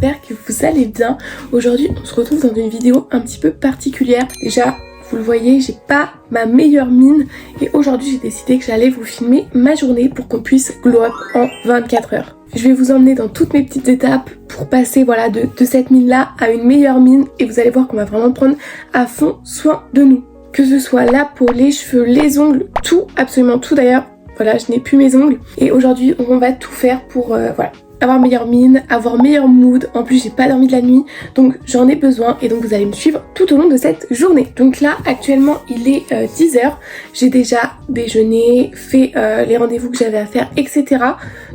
j'espère que vous allez bien. Aujourd'hui on se retrouve dans une vidéo un petit peu particulière. Déjà vous le voyez, j'ai pas ma meilleure mine et aujourd'hui j'ai décidé que j'allais vous filmer ma journée pour qu'on puisse glow up en 24 heures. Je vais vous emmener dans toutes mes petites étapes pour passer voilà de cette mine là à une meilleure mine et vous allez voir qu'on va vraiment prendre à fond soin de nous. Que ce soit la peau, les cheveux, les ongles, tout, absolument tout d'ailleurs. Voilà, je n'ai plus mes ongles et aujourd'hui on va tout faire pour voilà, avoir meilleure mine, avoir meilleur mood. En plus j'ai pas dormi de la nuit donc j'en ai besoin et donc vous allez me suivre tout au long de cette journée. Donc là actuellement il est 10h, j'ai déjà déjeuné, fait les rendez-vous que j'avais à faire, etc.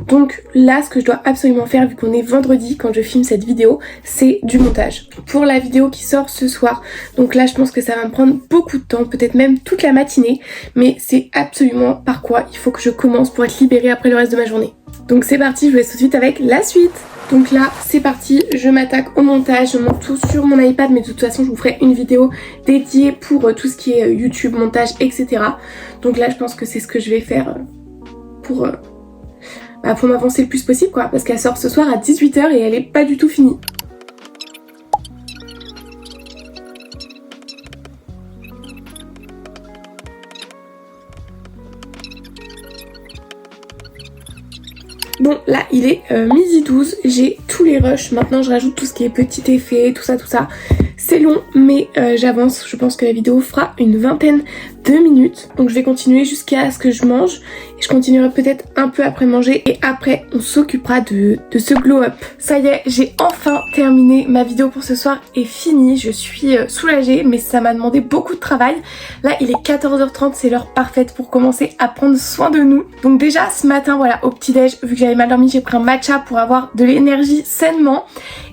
Donc là ce que je dois absolument faire vu qu'on est vendredi quand je filme cette vidéo, c'est du montage pour la vidéo qui sort ce soir. Donc là je pense que ça va me prendre beaucoup de temps, peut-être même toute la matinée, mais c'est absolument par quoi il faut que je commence pour être libérée après le reste de ma journée. Donc c'est parti, je vous laisse tout de suite avec la suite. Donc là c'est parti, je m'attaque au montage, je monte tout sur mon iPad mais de toute façon je vous ferai une vidéo dédiée pour tout ce qui est YouTube, montage, etc. Donc là je pense que c'est ce que je vais faire pour m'avancer le plus possible quoi, parce qu'elle sort ce soir à 18h et elle est pas du tout finie. Bon là il est midi 12, j'ai tous les rushs, maintenant je rajoute tout ce qui est petit effet, tout ça. C'est long mais j'avance, je pense que la vidéo fera une vingtaine de minutes. Donc je vais continuer jusqu'à ce que je mange et je continuerai peut-être un peu après manger et après on s'occupera de ce glow up. Ça y est, j'ai enfin terminé, ma vidéo pour ce soir est finie, je suis soulagée mais ça m'a demandé beaucoup de travail. Là il est 14h30, c'est l'heure parfaite pour commencer à prendre soin de nous. Donc déjà ce matin voilà au petit déj, vu que j'avais mal dormi, j'ai pris un matcha pour avoir de l'énergie sainement.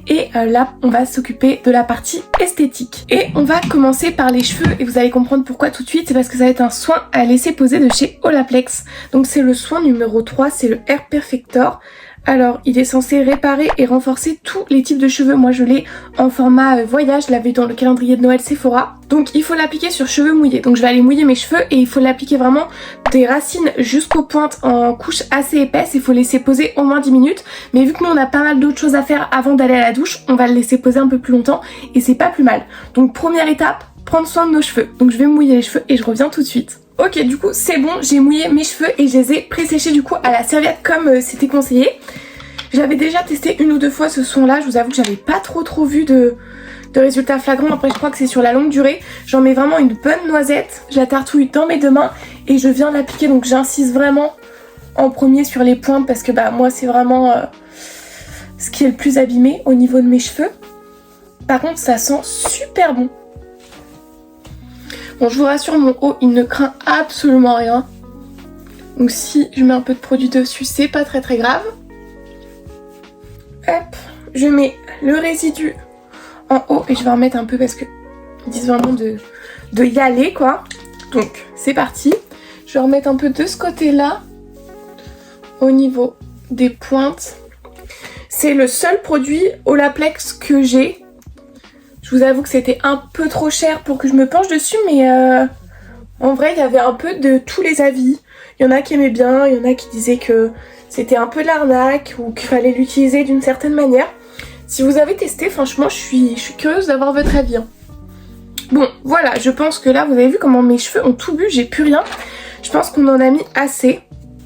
Et là on va s'occuper de la partie esthétique. Et on va commencer par les cheveux et vous allez comprendre pourquoi tout de suite. C'est parce que ça va être un soin à laisser poser de chez Olaplex. Donc c'est le soin numéro 3, c'est le Hair Perfector. Alors il est censé réparer et renforcer tous les types de cheveux. Moi je l'ai en format voyage, je l'avais dans le calendrier de Noël Sephora. Donc il faut l'appliquer sur cheveux mouillés. Donc je vais aller mouiller mes cheveux et il faut l'appliquer vraiment des racines jusqu'aux pointes en couche assez épaisse. Il faut laisser poser au moins 10 minutes. Mais vu que nous on a pas mal d'autres choses à faire avant d'aller à la douche, on va le laisser poser un peu plus longtemps et c'est pas plus mal. Donc première étape, prendre soin de nos cheveux. Donc je vais mouiller les cheveux et je reviens tout de suite. Ok, du coup c'est bon, j'ai mouillé mes cheveux et je les ai pré-séchés du coup à la serviette comme c'était conseillé. J'avais déjà testé une ou deux fois ce soin là, je vous avoue que j'avais pas trop vu de résultats flagrants. Après je crois que c'est sur la longue durée. J'en mets vraiment une bonne noisette, je la tartouille dans mes deux mains et je viens l'appliquer. Donc j'insiste vraiment en premier sur les pointes parce que moi c'est vraiment ce qui est le plus abîmé au niveau de mes cheveux. Par contre ça sent super bon. Bon, je vous rassure, mon haut il ne craint absolument rien. Donc si je mets un peu de produit dessus, c'est pas très grave. Hop, je mets le résidu en haut et je vais en mettre un peu parce que ils disent vraiment de y aller quoi. Donc c'est parti. Je vais remettre un peu de ce côté là au niveau des pointes. C'est le seul produit Olaplex que j'ai. Je vous avoue que c'était un peu trop cher pour que je me penche dessus, mais en vrai il y avait un peu de tous les avis. Il y en a qui aimaient bien, il y en a qui disaient que c'était un peu de l'arnaque ou qu'il fallait l'utiliser d'une certaine manière. Si vous avez testé, franchement je suis curieuse d'avoir votre avis. Bon voilà, je pense que là vous avez vu comment mes cheveux ont tout bu, j'ai plus rien. Je pense qu'on en a mis assez.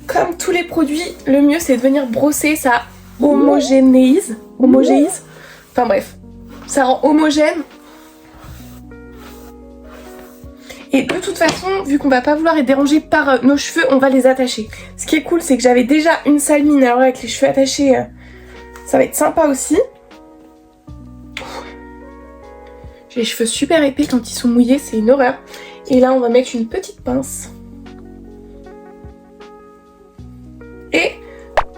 Comme tous les produits, le mieux c'est de venir brosser, ça homogénéise. Enfin bref. Ça rend homogène. Et de toute façon, vu qu'on va pas vouloir être dérangé par nos cheveux, on va les attacher. Ce qui est cool, c'est que j'avais déjà une sale mine. Alors avec les cheveux attachés, ça va être sympa aussi. J'ai les cheveux super épais quand ils sont mouillés, c'est une horreur. Et là, on va mettre une petite pince. Et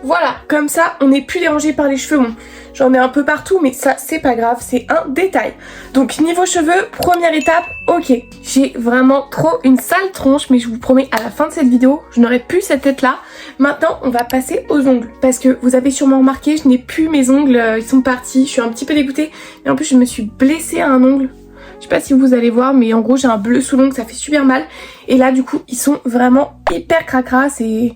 voilà, comme ça, on n'est plus dérangé par les cheveux. Bon, j'en mets un peu partout, mais ça, c'est pas grave, c'est un détail. Donc, niveau cheveux, première étape, ok. J'ai vraiment trop une sale tronche, mais je vous promets, à la fin de cette vidéo, je n'aurai plus cette tête-là. Maintenant, on va passer aux ongles. Parce que vous avez sûrement remarqué, je n'ai plus mes ongles, ils sont partis. Je suis un petit peu dégoûtée. Et en plus, je me suis blessée à un ongle. Je sais pas si vous allez voir, mais en gros, j'ai un bleu sous l'ongle, ça fait super mal. Et là, du coup, ils sont vraiment hyper cracra. C'est...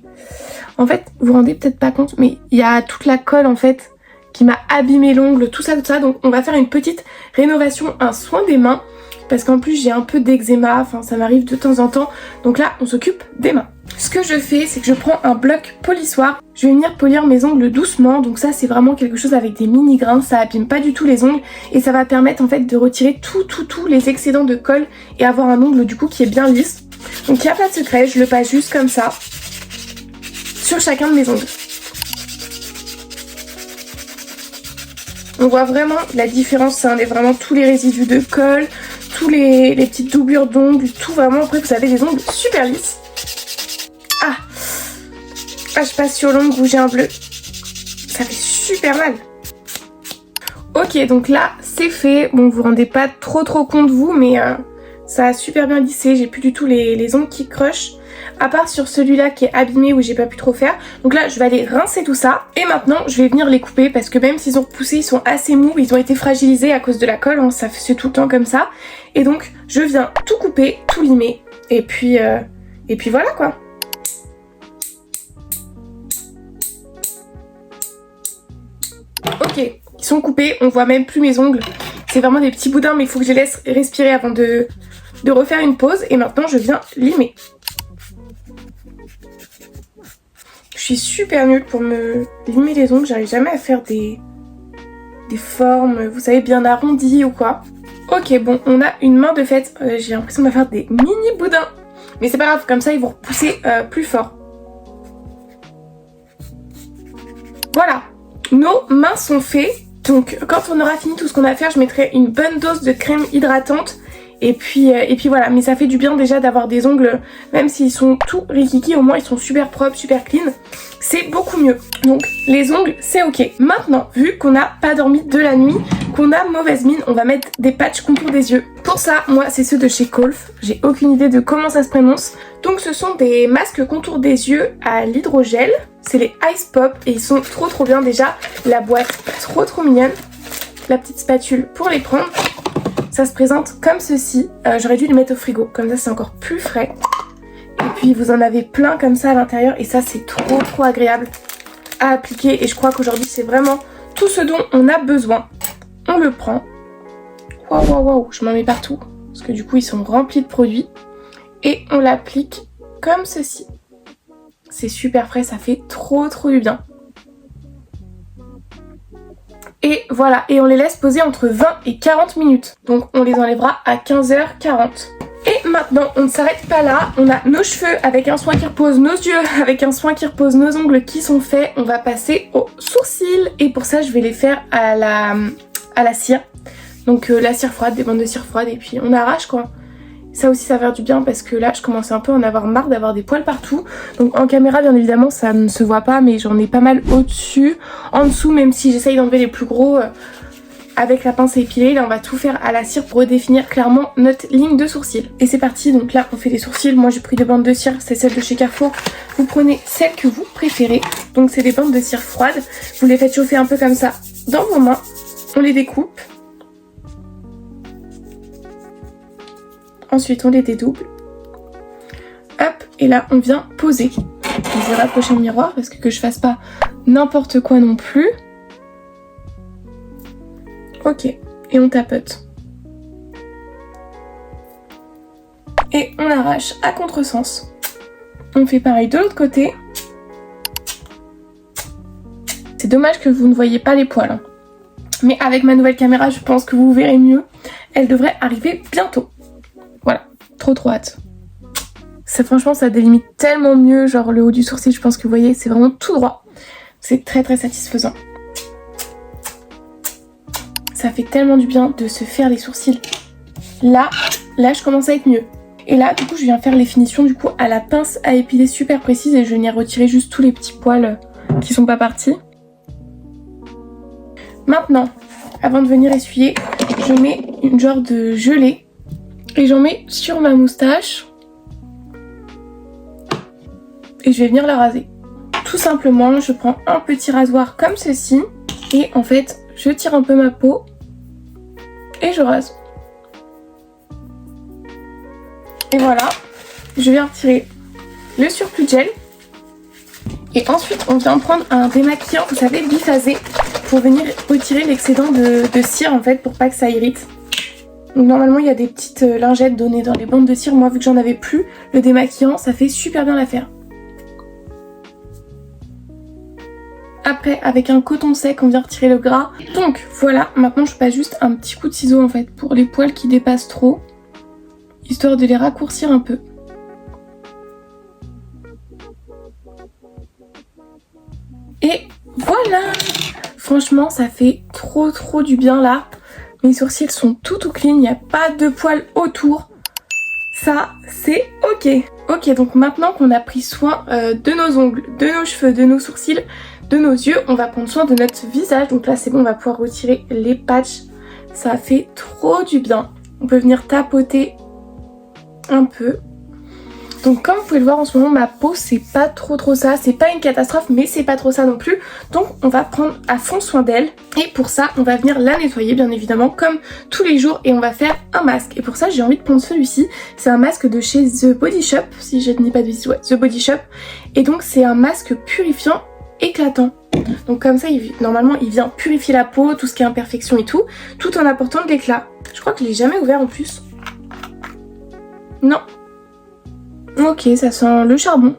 En fait, vous vous rendez peut-être pas compte, mais il y a toute la colle, en fait, qui m'a abîmé l'ongle, tout ça. Donc on va faire une petite rénovation, un soin des mains. Parce qu'en plus j'ai un peu d'eczéma, enfin ça m'arrive de temps en temps. Donc là on s'occupe des mains. Ce que je fais, c'est que je prends un bloc polissoir. Je vais venir polir mes ongles doucement. Donc ça c'est vraiment quelque chose avec des mini grains. Ça abîme pas du tout les ongles. Et ça va permettre en fait de retirer tous les excédents de colle. Et avoir un ongle du coup qui est bien lisse. Donc il n'y a pas de secret, je le passe juste comme ça. Sur chacun de mes ongles. On voit vraiment la différence, ça enlève vraiment tous les résidus de colle. Tous les petites doublures d'ongles, tout vraiment. Après vous avez des ongles super lisses. Ah, je passe sur l'ongle où j'ai un bleu. Ça fait super mal. Ok, donc là c'est fait. Bon, vous vous rendez pas trop compte vous, mais ça a super bien lissé. J'ai plus du tout les ongles qui crochent. À part sur celui-là qui est abîmé où j'ai pas pu trop faire. Donc là je vais aller rincer tout ça. Et maintenant je vais venir les couper parce que même s'ils ont repoussé, ils sont assez mous. Ils ont été fragilisés à cause de la colle, hein. Ça c'est tout le temps comme ça. Et donc je viens tout couper, tout limer. Et puis voilà quoi. Ok, ils sont coupés, on voit même plus mes ongles. C'est vraiment des petits boudins mais il faut que je les laisse respirer avant de refaire une pause. Et maintenant je viens limer. Je suis super nulle pour me limer les ongles, j'arrive jamais à faire des formes, vous savez, bien arrondies ou quoi. Ok, bon, on a une main de fête, j'ai l'impression de faire des mini boudins. Mais c'est pas grave, comme ça ils vont repousser plus fort. Voilà, nos mains sont faites. Donc quand on aura fini tout ce qu'on a à faire, je mettrai une bonne dose de crème hydratante. Et puis voilà, mais ça fait du bien déjà d'avoir des ongles, même s'ils sont tout rikiki, au moins ils sont super propres, super clean. C'est beaucoup mieux. Donc les ongles, c'est ok. Maintenant, vu qu'on n'a pas dormi de la nuit, qu'on a mauvaise mine, on va mettre des patchs contour des yeux. Pour ça, moi c'est ceux de chez Kolf. J'ai aucune idée de comment ça se prononce. Donc ce sont des masques contour des yeux à l'hydrogel. C'est les Ice Pop et ils sont trop bien déjà. La boîte, trop mignonne. La petite spatule pour les prendre. Ça se présente comme ceci. J'aurais dû les mettre au frigo, comme ça c'est encore plus frais. Et puis vous en avez plein comme ça à l'intérieur et ça c'est trop agréable à appliquer. Et je crois qu'aujourd'hui c'est vraiment tout ce dont on a besoin. On le prend. Waouh, je m'en mets partout. Parce que du coup ils sont remplis de produits. Et on l'applique comme ceci. C'est super frais, ça fait trop du bien. Et voilà, et on les laisse poser entre 20 et 40 minutes. Donc on les enlèvera à 15h40. Et maintenant, on ne s'arrête pas là. On a nos cheveux avec un soin qui repose, nos yeux avec un soin qui repose, nos ongles qui sont faits. On va passer aux sourcils. Et pour ça, je vais les faire à la cire. Donc la cire froide, des bandes de cire froide. Et puis on arrache quoi. Ça aussi ça va faire du bien parce que là je commence un peu à en avoir marre d'avoir des poils partout. Donc en caméra bien évidemment ça ne se voit pas mais j'en ai pas mal au-dessus. En dessous même si j'essaye d'enlever les plus gros avec la pince à épiler. Là on va tout faire à la cire pour redéfinir clairement notre ligne de sourcils. Et c'est parti, donc là on fait les sourcils. Moi j'ai pris des bandes de cire, c'est celle de chez Carrefour. Vous prenez celle que vous préférez. Donc c'est des bandes de cire froides. Vous les faites chauffer un peu comme ça dans vos mains. On les découpe. Ensuite on les dédouble. Hop, et là on vient poser. Je vais rapprocher le miroir parce que je fasse pas n'importe quoi non plus. Ok, et on tapote. Et on arrache à contresens. On fait pareil de l'autre côté. C'est dommage que vous ne voyez pas les poils. Hein. Mais avec ma nouvelle caméra, je pense que vous verrez mieux. Elle devrait arriver bientôt. Voilà, trop hâte. Ça, franchement, ça délimite tellement mieux, genre le haut du sourcil, je pense que vous voyez, c'est vraiment tout droit. C'est très satisfaisant. Ça fait tellement du bien de se faire les sourcils. Là, je commence à être mieux. Et là, du coup, je viens faire les finitions du coup à la pince à épiler super précise et je viens retirer juste tous les petits poils qui sont pas partis. Maintenant, avant de venir essuyer, je mets une genre de gelée et j'en mets sur ma moustache et je vais venir la raser. Tout simplement, je prends un petit rasoir comme ceci et en fait, je tire un peu ma peau et je rase. Et voilà, je viens retirer le surplus de gel. Et ensuite, on vient prendre un démaquillant, vous savez, biphasé. pour venir retirer l'excédent de cire en fait pour pas que ça irrite. Donc normalement il y a des petites lingettes données dans les bandes de cire. Moi vu que j'en avais plus, le démaquillant ça fait super bien l'affaire. Après avec un coton sec on vient retirer le gras. Donc voilà, maintenant je passe juste un petit coup de ciseau en fait pour les poils qui dépassent trop. Histoire de les raccourcir un peu. Et voilà! Franchement, ça fait trop du bien là. Mes sourcils sont tout clean, il n'y a pas de poils autour. Ça, c'est ok. Ok, donc maintenant qu'on a pris soin de nos ongles, de nos cheveux, de nos sourcils, de nos yeux, on va prendre soin de notre visage. Donc là, c'est bon, on va pouvoir retirer les patchs. Ça fait trop du bien. On peut venir tapoter un peu. Donc comme vous pouvez le voir en ce moment ma peau c'est pas trop ça, c'est pas une catastrophe mais c'est pas trop ça non plus. Donc on va prendre à fond soin d'elle et pour ça on va venir la nettoyer bien évidemment comme tous les jours et on va faire un masque. Et pour ça j'ai envie de prendre celui-ci, c'est un masque de chez The Body Shop, si je ne dis pas de bêtises, ouais, The Body Shop. Et donc c'est un masque purifiant éclatant. Donc comme ça normalement il vient purifier la peau, tout ce qui est imperfection et tout en apportant de l'éclat. Je crois que je l'ai jamais ouvert en plus. Non. Ok, ça sent le charbon.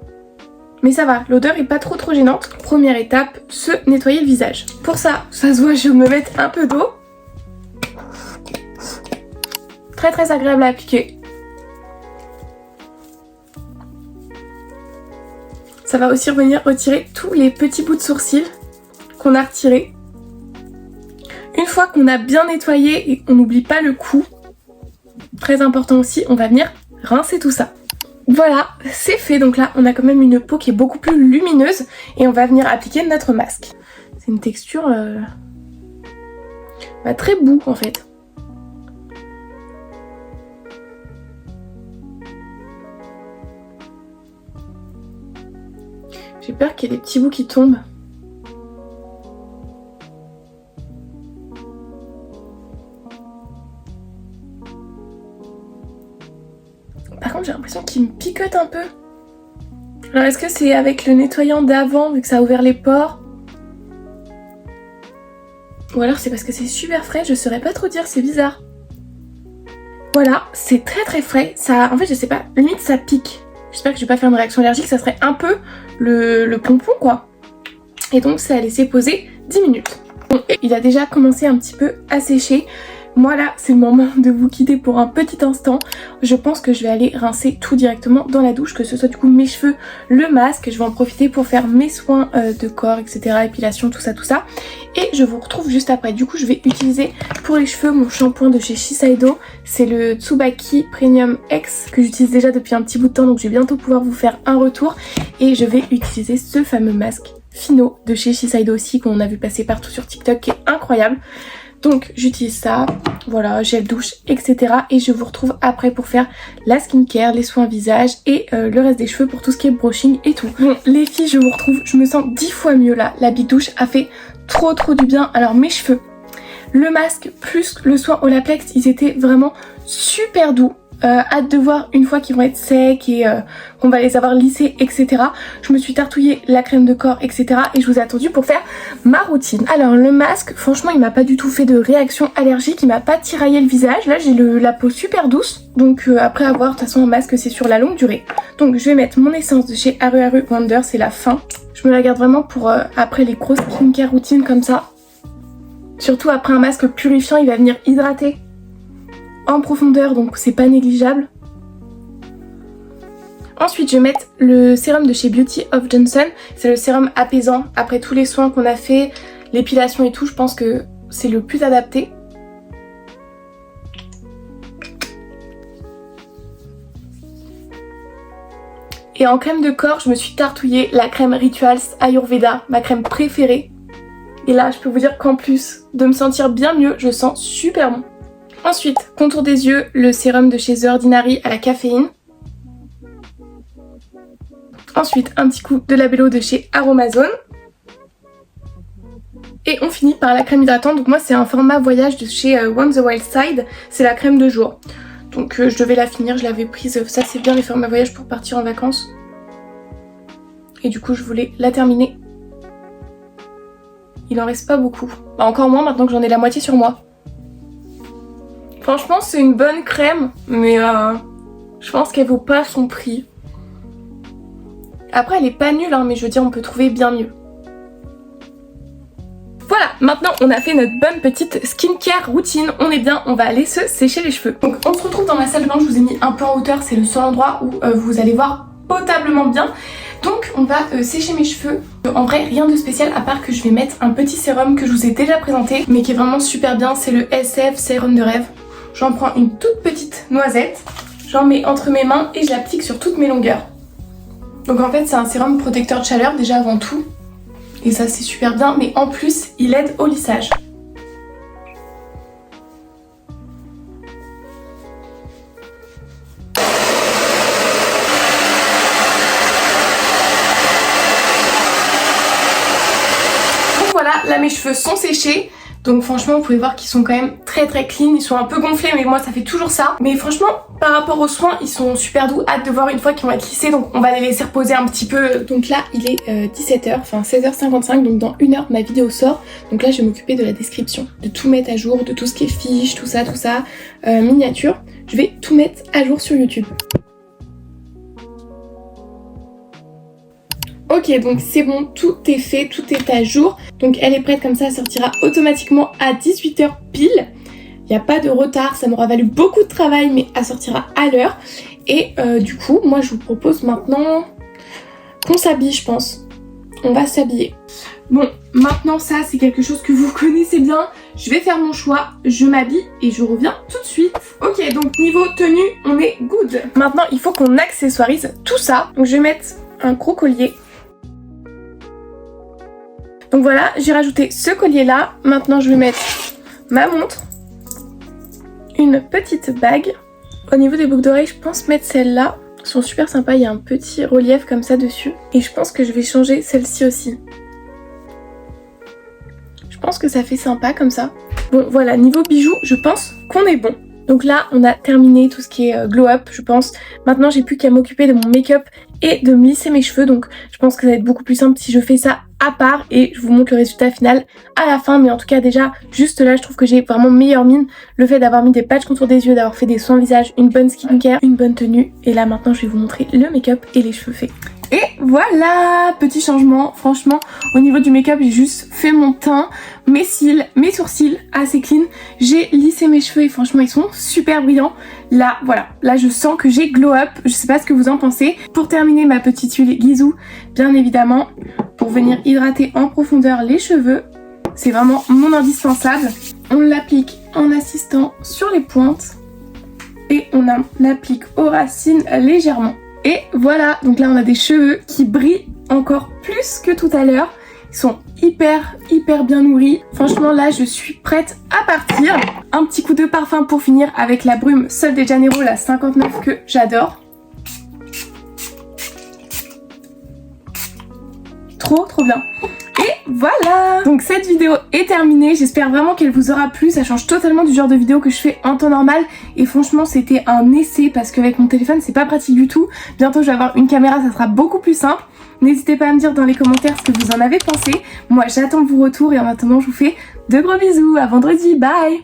Mais ça va, l'odeur est pas trop gênante. Première étape, se nettoyer le visage. Pour ça se voit, je vais me mettre un peu d'eau. Très agréable à appliquer. Ça va aussi venir retirer tous les petits bouts de sourcils qu'on a retirés. Une fois qu'on a bien nettoyé et on n'oublie pas le cou, très important aussi, on va venir rincer tout ça. Voilà, c'est fait. Donc là, on a quand même une peau qui est beaucoup plus lumineuse et on va venir appliquer notre masque. C'est une texture très boue en fait. J'ai peur qu'il y ait des petits bouts qui tombent. Par contre j'ai l'impression qu'il me picote un peu. Alors est-ce que c'est avec le nettoyant d'avant vu que ça a ouvert les pores? Ou alors c'est parce que c'est super frais, je saurais pas trop dire, c'est bizarre. Voilà, c'est très frais, ça, en fait je sais pas, limite ça pique. J'espère que je vais pas faire une réaction allergique, ça serait un peu le pompon quoi. Et donc ça a laissé poser 10 minutes. Bon, il a déjà commencé un petit peu à sécher. Moi là c'est le moment de vous quitter pour un petit instant. Je pense que je vais aller rincer tout directement dans la douche, que ce soit du coup mes cheveux, le masque. Je vais en profiter pour faire mes soins de corps, etc. Épilation, tout ça. Et je vous retrouve juste après. Du coup je vais utiliser pour les cheveux mon shampoing de chez Shiseido. C'est le Tsubaki Premium X que j'utilise déjà depuis un petit bout de temps. Donc je vais bientôt pouvoir vous faire un retour. Et je vais utiliser ce fameux masque Fino de chez Shiseido aussi qu'on a vu passer partout sur TikTok qui est incroyable. Donc j'utilise ça, voilà, gel douche, etc. Et je vous retrouve après pour faire la skincare, les soins visage et le reste des cheveux pour tout ce qui est brushing et tout. Bon les filles, je vous retrouve, je me sens 10 fois mieux là. La big douche a fait trop du bien. Alors mes cheveux, le masque plus le soin Olaplex, ils étaient vraiment super doux. Hâte de voir une fois qu'ils vont être secs et qu'on va les avoir lissés, etc. Je me suis tartouillé la crème de corps, etc. Et je vous ai attendu pour faire ma routine. Alors le masque, franchement il m'a pas du tout fait de réaction allergique, il m'a pas tiraillé le visage. Là j'ai la peau super douce. Donc après avoir, de toute façon un masque c'est sur la longue durée. Donc je vais mettre mon essence de chez Haru Haru Wonder, c'est la fin. Je me la garde vraiment pour après les grosses skincare routines comme ça. Surtout après un masque purifiant, il va venir hydrater en profondeur, donc c'est pas négligeable. Ensuite je vais mettre le sérum de chez Beauty of Johnson. C'est le sérum apaisant après tous les soins qu'on a fait, l'épilation et tout, je pense que c'est le plus adapté. Et en crème de corps, je me suis tartouillé la crème Rituals Ayurveda, ma crème préférée. Et là je peux vous dire qu'en plus de me sentir bien mieux, je sens super bon. Ensuite, contour des yeux, le sérum de chez The Ordinary à la caféine. Ensuite, un petit coup de labello de chez Aromazone. Et on finit par la crème hydratante. Donc moi, c'est un format voyage de chez One the Wild Side. C'est la crème de jour. Donc je devais la finir, je l'avais prise. Ça, c'est bien les formats voyage pour partir en vacances. Et du coup, je voulais la terminer. il en reste pas beaucoup. Bah, encore moins maintenant que j'en ai la moitié sur moi. Franchement c'est une bonne crème, mais je pense qu'elle vaut pas son prix. Après elle est pas nulle hein, mais je veux dire on peut trouver bien mieux. Voilà, maintenant on a fait notre bonne petite skincare routine, on est bien, on va aller se sécher les cheveux. Donc on se retrouve dans ma salle de bain, je vous ai mis un peu en hauteur, c'est le seul endroit où vous allez voir potablement bien. Donc on va sécher mes cheveux. En vrai rien de spécial à part que je vais mettre un petit sérum que je vous ai déjà présenté mais qui est vraiment super bien, c'est le SF Sérum de Rêve. J'en prends une toute petite noisette, j'en mets entre mes mains et je l'applique sur toutes mes longueurs. Donc en fait c'est un sérum protecteur de chaleur déjà avant tout. Et ça c'est super bien, mais en plus il aide au lissage. Donc voilà, là mes cheveux sont séchés. Donc franchement vous pouvez voir qu'ils sont quand même très clean, ils sont un peu gonflés mais moi ça fait toujours ça. Mais franchement par rapport aux soins ils sont super doux, hâte de voir une fois qu'ils vont être lissés, donc on va les laisser reposer un petit peu. Donc là il est 17h, enfin 16h55, donc dans 1 heure ma vidéo sort. Donc là je vais m'occuper de la description, de tout mettre à jour, de tout ce qui est fiche, tout ça, miniature. Je vais tout mettre à jour sur YouTube. Ok, donc c'est bon, tout est fait, tout est à jour. Donc elle est prête, comme ça elle sortira automatiquement à 18h pile. Il n'y a pas de retard, ça m'aura valu beaucoup de travail mais elle sortira à l'heure. Et du coup, moi je vous propose maintenant qu'on s'habille je pense. On va s'habiller. Bon, maintenant ça c'est quelque chose que vous connaissez bien. Je vais faire mon choix, je m'habille et je reviens tout de suite. Ok, donc niveau tenue, on est good. Maintenant il faut qu'on accessoirise tout ça. Donc je vais mettre un gros collier. Donc voilà, j'ai rajouté ce collier là. Maintenant je vais mettre ma montre, une petite bague. Au niveau des boucles d'oreilles, je pense mettre celle-là. Elles sont super sympas, il y a un petit relief comme ça dessus. Et je pense que je vais changer celle-ci aussi. Je pense que ça fait sympa comme ça. Bon voilà, niveau bijoux, je pense qu'on est bon. Donc là, on a terminé tout ce qui est glow up, je pense. Maintenant, j'ai plus qu'à m'occuper de mon make-up et de me lisser mes cheveux. Donc je pense que ça va être beaucoup plus simple si je fais ça à part et je vous montre le résultat final à la fin. Mais en tout cas déjà juste là je trouve que j'ai vraiment meilleure mine. Le fait d'avoir mis des patchs contour des yeux, d'avoir fait des soins visage, une bonne skincare, une bonne tenue. Et là maintenant je vais vous montrer le make-up et les cheveux faits. Et voilà, petit changement, franchement au niveau du make-up j'ai juste fait mon teint, mes cils, mes sourcils assez clean. J'ai lissé mes cheveux et franchement ils sont super brillants. Là voilà, là je sens que j'ai glow up, je sais pas ce que vous en pensez. Pour terminer ma petite huile Gisou bien évidemment pour venir hydrater en profondeur les cheveux. C'est vraiment mon indispensable. On l'applique en assistant sur les pointes et on l'applique aux racines légèrement. Et voilà, donc là on a des cheveux qui brillent encore plus que tout à l'heure. Ils sont hyper bien nourris. Franchement là je suis prête à partir. Un petit coup de parfum pour finir avec la brume Sol de Janeiro, la 59 que j'adore. Trop bien. Et voilà, donc cette vidéo est terminée, j'espère vraiment qu'elle vous aura plu, ça change totalement du genre de vidéo que je fais en temps normal et franchement c'était un essai parce qu'avec mon téléphone c'est pas pratique du tout. Bientôt je vais avoir une caméra, ça sera beaucoup plus simple. N'hésitez pas à me dire dans les commentaires ce que vous en avez pensé. Moi j'attends vos retours et en attendant je vous fais de gros bisous, à vendredi, bye.